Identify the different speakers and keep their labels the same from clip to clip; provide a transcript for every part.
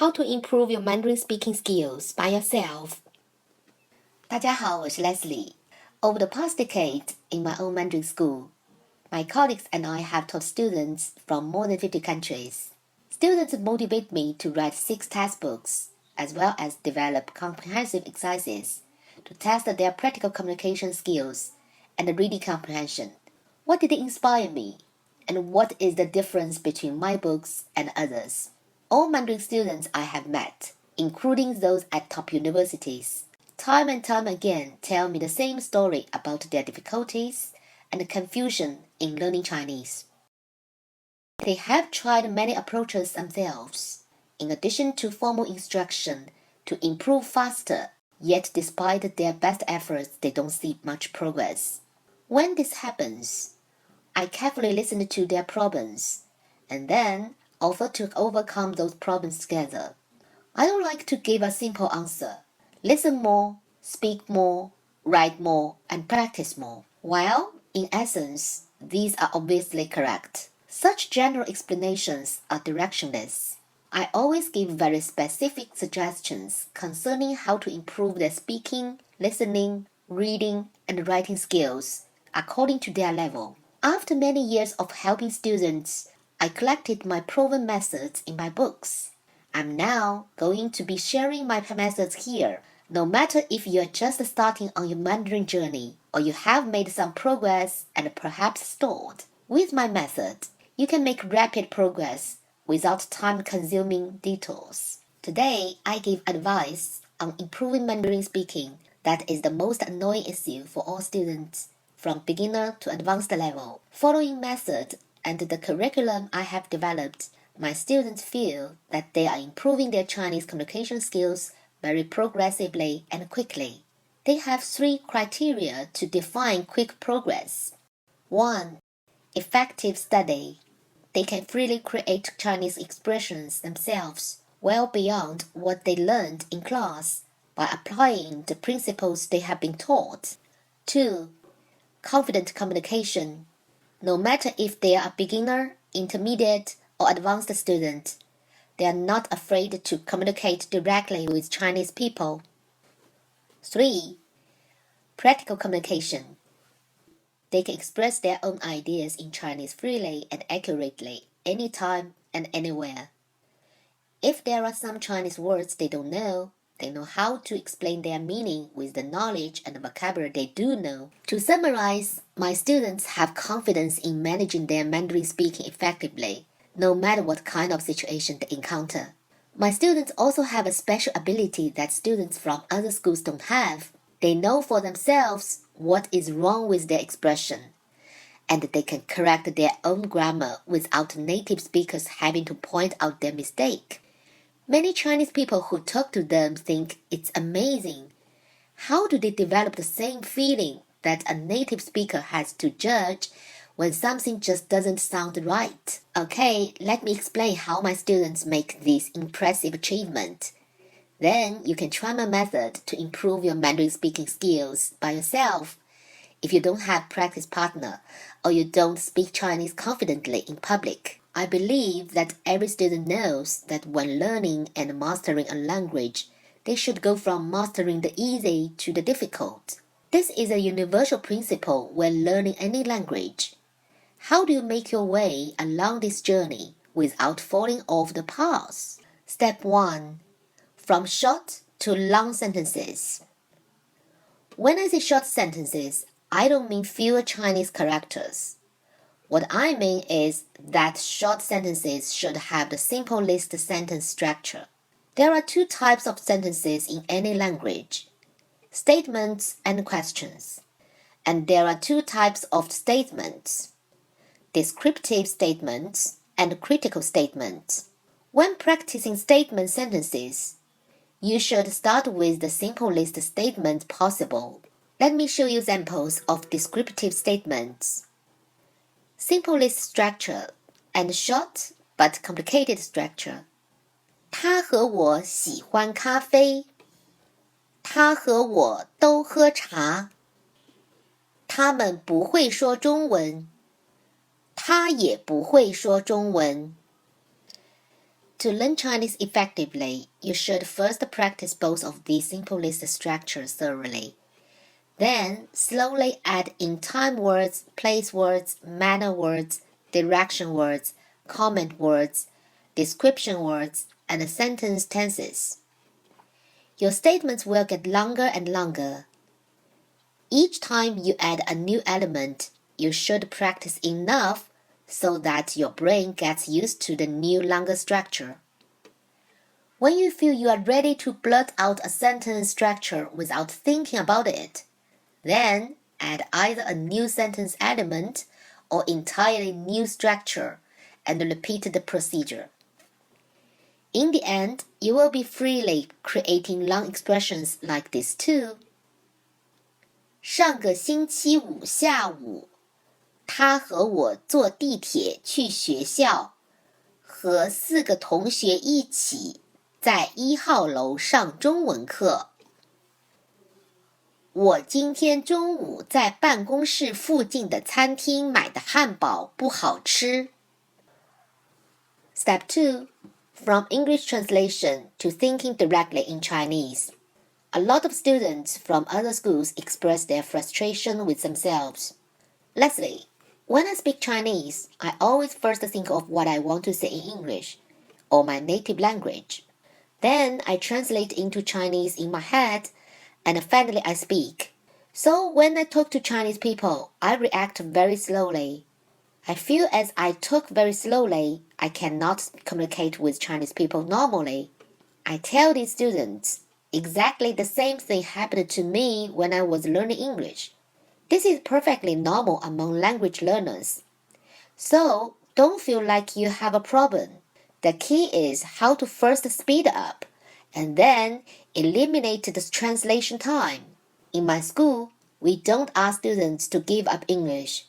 Speaker 1: How to improve your Mandarin speaking skills by yourself. 大家好，我是 Leslie. Over the past decade in my own Mandarin school, my colleagues and I have taught students from more than 50 countries. Students motivate me to write 6 textbooks, as well as develop comprehensive exercises to test their practical communication skills and reading comprehension. What did inspire me? And what is the difference between my books and others? All Mandarin students I have met, including those at top universities, time and time again tell me the same story about their difficulties and confusion in learning Chinese. They have tried many approaches themselves, in addition to formal instruction, to improve faster, yet despite their best efforts, they don't see much progress. When this happens, I carefully listen to their problems, and then offer to overcome those problems together. I don't like to give a simple answer. Listen more, speak more, write more, and practice more. While, in essence, these are obviously correct. Such general explanations are directionless. I always give very specific suggestions concerning how to improve their speaking, listening, reading, and writing skills according to their level. After many years of helping students, I collected my proven methods in my books. I'm now going to be sharing my methods here. No matter if you're just starting on your Mandarin journey or you have made some progress and perhaps stalled, with my method, you can make rapid progress without time-consuming detours. Today, I give advice on improving Mandarin speaking that is the most annoying issue for all students, from beginner to advanced level. Following method and the curriculum I have developed, my students feel that they are improving their Chinese communication skills very progressively and quickly. They have 3 criteria to define quick progress. 1. Effective study. They can freely create Chinese expressions themselves well beyond what they learned in class by applying the principles they have been taught. 2. Confident communication. No matter if they are a beginner, intermediate, or advanced student, they are not afraid to communicate directly with Chinese people. 3. Practical communication. They can express their own ideas in Chinese freely and accurately, anytime and anywhere. If there are some Chinese words they don't know, they know how to explain their meaning with the knowledge and vocabulary they do know. To summarize, my students have confidence in managing their Mandarin speaking effectively, no matter what kind of situation they encounter. My students also have a special ability that students from other schools don't have. They know for themselves what is wrong with their expression, and they can correct their own grammar without native speakers having to point out their mistake. Many Chinese people who talk to them think it's amazing. How do they develop the same feeling that a native speaker has to judge when something just doesn't sound right? Okay, let me explain how my students make this impressive achievement. Then you can try my method to improve your Mandarin speaking skills by yourself. If you don't have a practice partner or you don't speak Chinese confidently in public, I believe that every student knows that when learning and mastering a language, they should go from mastering the easy to the difficult. This is a universal principle when learning any language. How do you make your way along this journey without falling off the path? Step 1. From short to long sentences. When I say short sentences, I don't mean fewer Chinese characters. What I mean is that short sentences should have the simple list sentence structure. There are 2 types of sentences in any language: statements and questions. And there are 2 types of statements: descriptive statements and critical statements. When practicing statement sentences, you should start with the simplest statement possible. Let me show you examples of descriptive statements. Simplest structure and short but complicated structure. 他和我喜欢咖啡。他和我都喝茶。他们不会说中文。他也不会说中文。To learn Chinese effectively, you should first practice both of these simple list structures thoroughly. Then, slowly add in time words, place words, manner words, direction words, comment words, description words, and sentence tenses. Your statements will get longer and longer. Each time you add a new element, you should practice enough so that your brain gets used to the new longer structure. When you feel you are ready to blurt out a sentence structure without thinking about it, then add either a new sentence element or entirely new structure and repeat the procedure. In the end, you will be freely creating long expressions like this too. 上个星期五下午，他和我坐地铁去学校，和4个同学一起在1号楼上中文课。我今天中午在办公室附近的餐厅买的汉堡不好吃。Step 2. From English translation to thinking directly in Chinese. A lot of students from other schools express their frustration with themselves. Leslie, when I speak Chinese, I always first think of what I want to say in English, or my native language. Then I translate into Chinese in my head, and finally I speak. So when I talk to Chinese people, I react very slowly. I feel as I talk very slowly, I cannot communicate with Chinese people normally. I tell these students, exactly the same thing happened to me when I was learning English. This is perfectly normal among language learners. So don't feel like you have a problem. The key is how to first speed up and then eliminate the translation time. In my school, we don't ask students to give up English.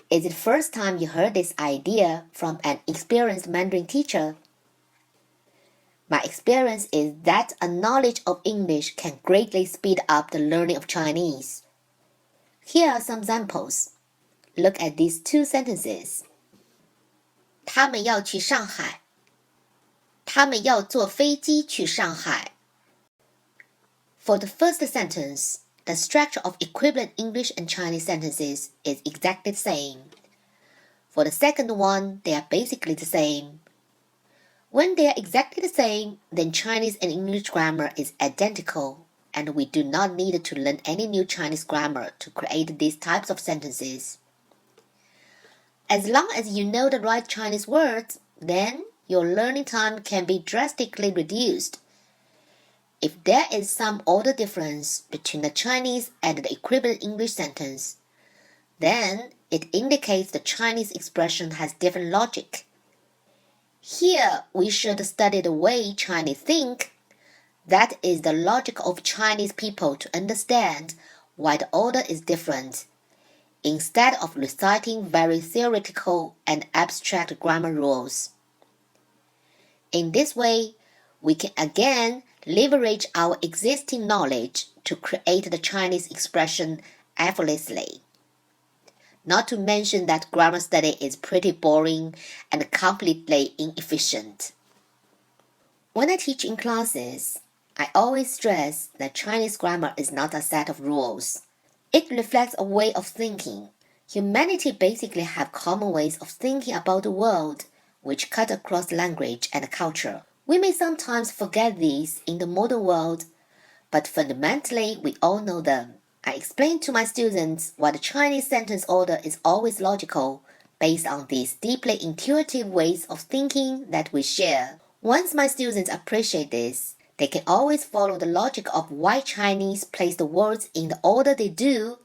Speaker 1: Is it the first time you heard this idea from an experienced Mandarin teacher? My experience is that a knowledge of English can greatly speed up the learning of Chinese. Here are some examples. Look at these two sentences. 他们要去上海。他们要坐飞机去上海。For the first sentence, the structure of equivalent English and Chinese sentences is exactly the same. For the second one, they are basically the same. When they are exactly the same, then Chinese and English grammar is identical, and we do not need to learn any new Chinese grammar to create these types of sentences. As long as you know the right Chinese words, then your learning time can be drastically reduced. If there is some order difference between the Chinese and the equivalent English sentence, then it indicates the Chinese expression has different logic. Here, we should study the way Chinese think. That is the logic of Chinese people to understand why the order is different, instead of reciting very theoretical and abstract grammar rules. In this way, we can again leverage our existing knowledge to create the Chinese expression effortlessly. Not to mention that grammar study is pretty boring and completely inefficient. When I teach in classes, I always stress that Chinese grammar is not a set of rules. It reflects a way of thinking. Humanity basically have common ways of thinking about the world, which cut across language and culture. We may sometimes forget these in the modern world, but fundamentally we all know them. I explain to my students why the Chinese sentence order is always logical, based on these deeply intuitive ways of thinking that we share. Once my students appreciate this, they can always follow the logic of why Chinese place the words in the order they do,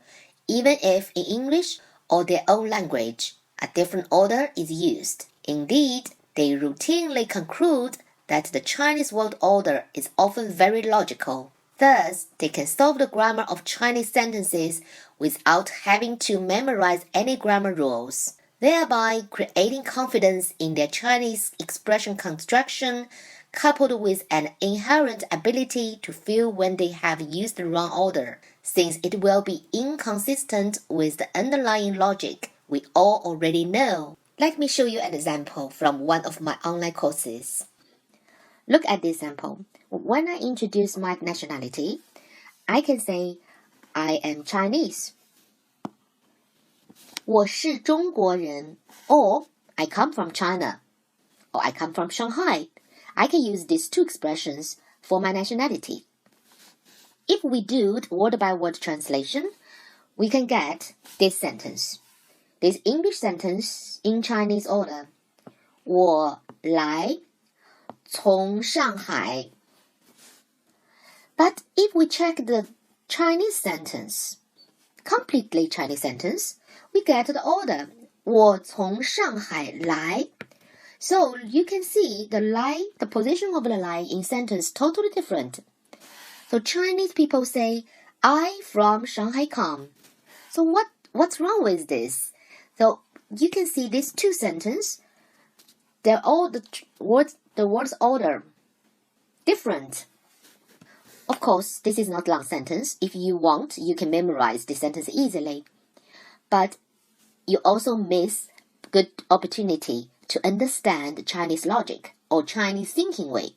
Speaker 1: even if in English or their own language, a different order is used. Indeed, they routinely conclude that the Chinese word order is often very logical. Thus, they can solve the grammar of Chinese sentences without having to memorize any grammar rules, thereby creating confidence in their Chinese expression construction, coupled with an inherent ability to feel when they have used the wrong order, since it will be inconsistent with the underlying logic we all already know. Let me show you an example from one of my online courses. Look at this example. When I introduce my nationality, I can say I am Chinese. 我是中国人 or I come from China or I come from Shanghai. I can use these two expressions for my nationality. If we do word-by-word translation, we can get this sentence. This English sentence in Chinese order. 我来从上海. But if we check the Chinese sentence, completely Chinese sentence, we get the order. 我从上海来. So you can see the position of the 来 in sentence totally different. So Chinese people say, I from Shanghai come. So what's wrong with this? So you can see these two sentences, they're all the words order different. Of course, this is not long sentence. If you want, you can memorize the sentence easily. But you also miss good opportunity to understand Chinese logic or Chinese thinking way.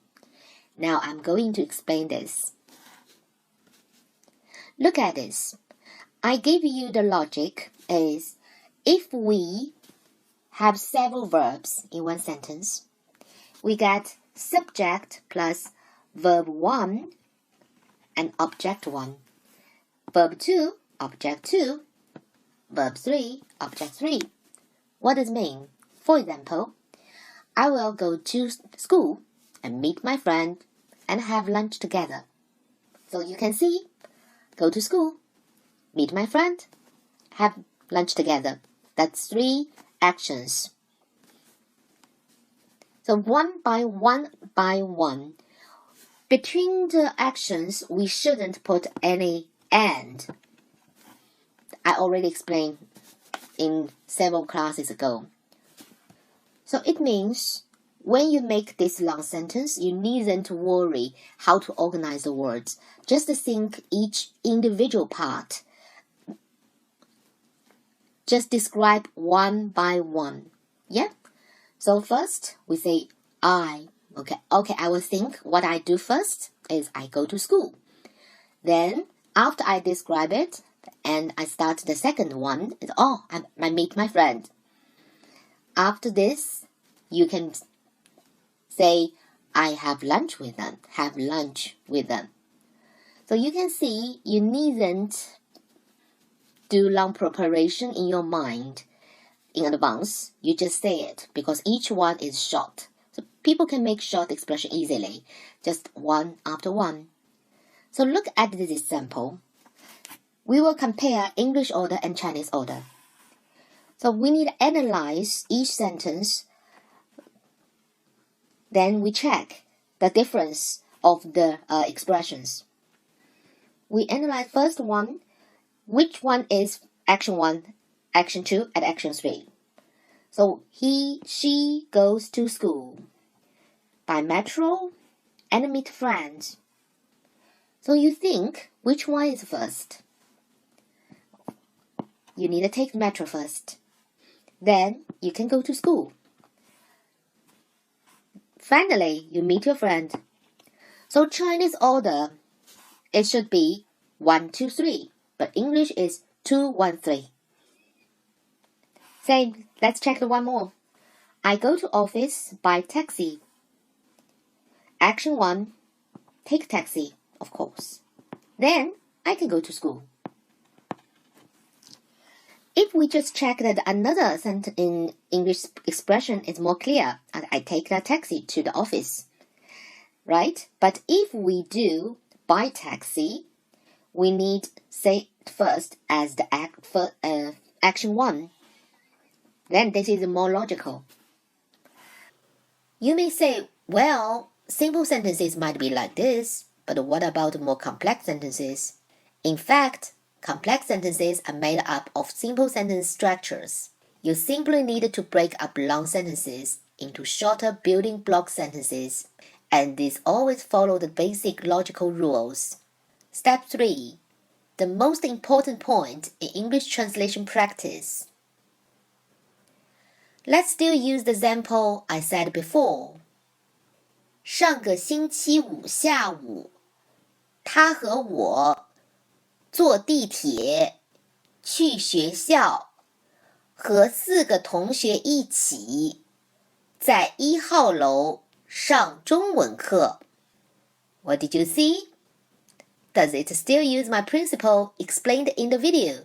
Speaker 1: Now I'm going to explain this. Look at this. I gave you the logic is if we have several verbs in one sentence, we get subject plus verb 1 and object 1. Verb 2, object 2. Verb 3, object 3. What does it mean? For example, I will go to school and meet my friend and have lunch together. So you can see, go to school, meet my friend, have lunch together. That's 3 actions. So one by one. Between the actions, we shouldn't put any and. I already explained in several classes ago. So it means when you make this long sentence, you needn't worry how to organize the words. Just think each individual part. Just describe one by one. Yeah? So first, we say I. Okay, I will think what I do first is I go to school. Then, after I describe it, and I start the second one, is I meet my friend. After this, you can say, I have lunch with them. So you can see you needn't do long preparation in your mind in advance. You just say it because each one is short. So people can make short expression easily, just one after one. So look at this example. We will compare English order and Chinese order. So we need to analyze each sentence. Then we check the difference of the expressions. We analyze first one, which one is action 1, action 2, and action 3. So she goes to school by metro and meet friends. So you think which one is first? You need to take metro first. Then you can go to school. Finally, you meet your friend. So Chinese order, it should be 1, 2, 3, but English is 2, 1, 3. Same, let's check the one more. I go to office by taxi. Action 1, take taxi, of course. Then I can go to school. If we just check that another sentence in English expression is more clear, and I take that taxi to the office, right? But if we do by taxi, we need say first as the action 1. Then this is more logical. You may say, well, simple sentences might be like this, but what about more complex sentences? In fact, complex sentences are made up of simple sentence structures. You simply need to break up long sentences into shorter building block sentences, and these always follow the basic logical rules. Step 3. The most important point in English translation practice. Let's still use the example I said before. 上个星期五下午，他和我坐地铁去学校，和4个同学一起在1号楼上中文课。What did you see? Does it still use my principle explained in the video?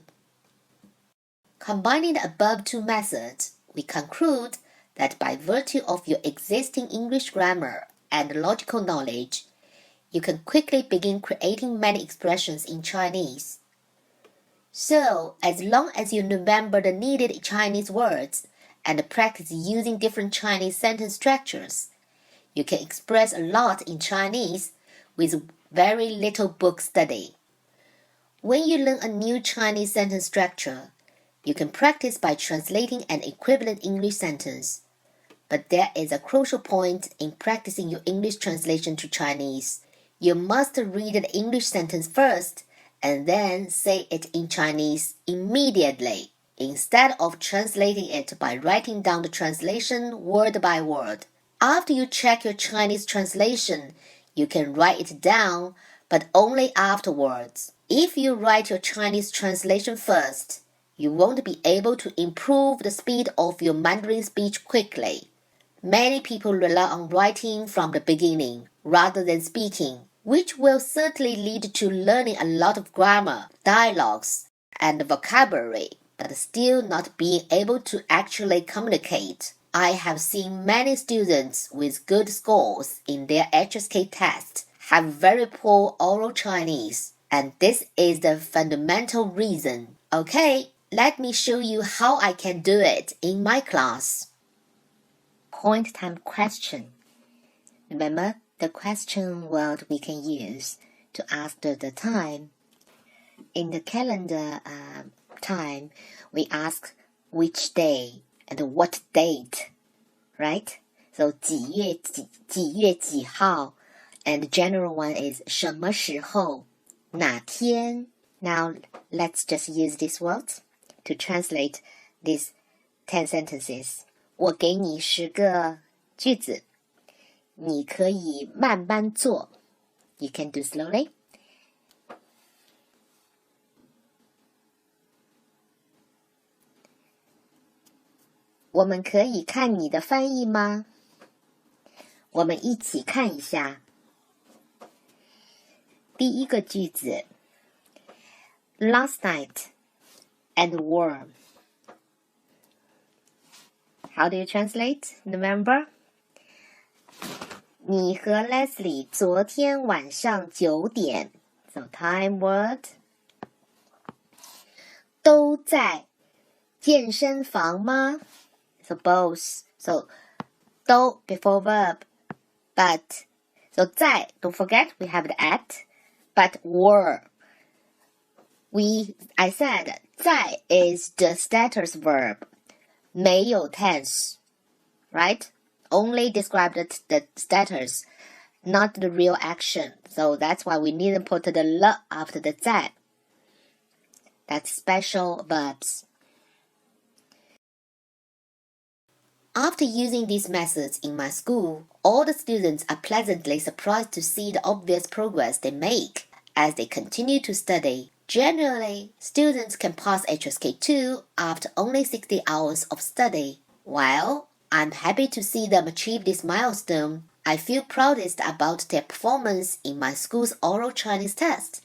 Speaker 1: Combining the above two methods, we conclude that by virtue of your existing English grammar and logical knowledge, you can quickly begin creating many expressions in Chinese. So, as long as you remember the needed Chinese words and practice using different Chinese sentence structures, you can express a lot in Chinese with very little book study. When you learn a new Chinese sentence structure, you can practice by translating an equivalent English sentence. But there is a crucial point in practicing your English translation to Chinese. You must read the English sentence first and then say it in Chinese immediately, instead of translating it by writing down the translation word by word. After you check your Chinese translation, you can write it down, but only afterwards. If you write your Chinese translation first, you won't be able to improve the speed of your Mandarin speech quickly. Many people rely on writing from the beginning rather than speaking, which will certainly lead to learning a lot of grammar, dialogues, and vocabulary, but still not being able to actually communicate. I have seen many students with good scores in their HSK test have very poor oral Chinese, and this is the fundamental reason. Okay, let me show you how I can do it in my class. Point time question. Remember the question word we can use to ask the time. In the calendar time, we ask which day and what date, right? So 几月几号, and the general one is 什么时候,哪天. Now let's just use these words to translate these 10 sentences. 我给你10个句子，你可以慢慢做. You can do slowly. 我们可以看你的翻译吗？我们一起看一下。第一个句子 Last night and warm. How do you translate? Remember? 你和 Leslie 昨天晚上9点 So time word 都在健身房吗？ So both. So 都 before verb. But. So 在 don't forget we have the at. But were. I said 在 is the status verb. 没有 tense. Right? Only described the status, not the real action. So that's why we needn't put the le after the 在. That's special verbs. After using these methods in my school, all the students are pleasantly surprised to see the obvious progress they make as they continue to study. Generally, students can pass HSK2 after only 60 hours of study. While I'm happy to see them achieve this milestone, I feel proudest about their performance in my school's oral Chinese test.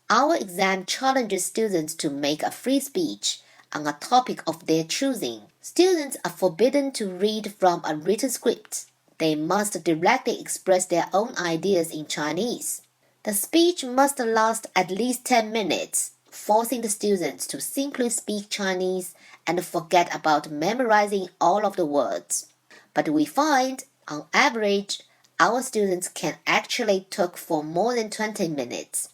Speaker 1: Our exam challenges students to make a free speech on a topic of their choosing. Students are forbidden to read from a written script. They must directly express their own ideas in Chinese. The speech must last at least 10 minutes, forcing the students to simply speak Chinese and forget about memorizing all of the words. But we find, on average, our students can actually talk for more than 20 minutes.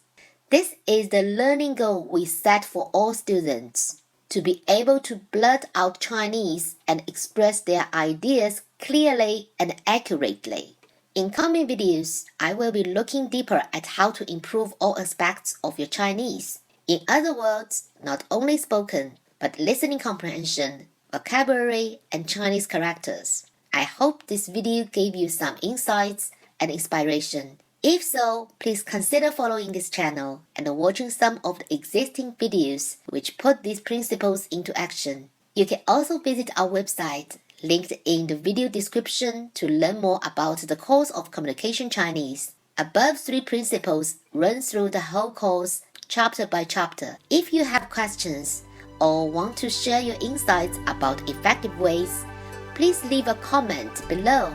Speaker 1: This is the learning goal we set for all students, to be able to blurt out Chinese and express their ideas clearly and accurately. In coming videos, I will be looking deeper at how to improve all aspects of your Chinese. In other words, not only spoken, but listening comprehension, vocabulary, and Chinese characters. I hope this video gave you some insights and inspiration. If so, please consider following this channel and watching some of the existing videos which put these principles into action. You can also visit our website, linked in the video description, to learn more about the course of Communication Chinese. Above 3 principles run through the whole course, chapter by chapter. If you have questions or want to share your insights about effective ways, please leave a comment below.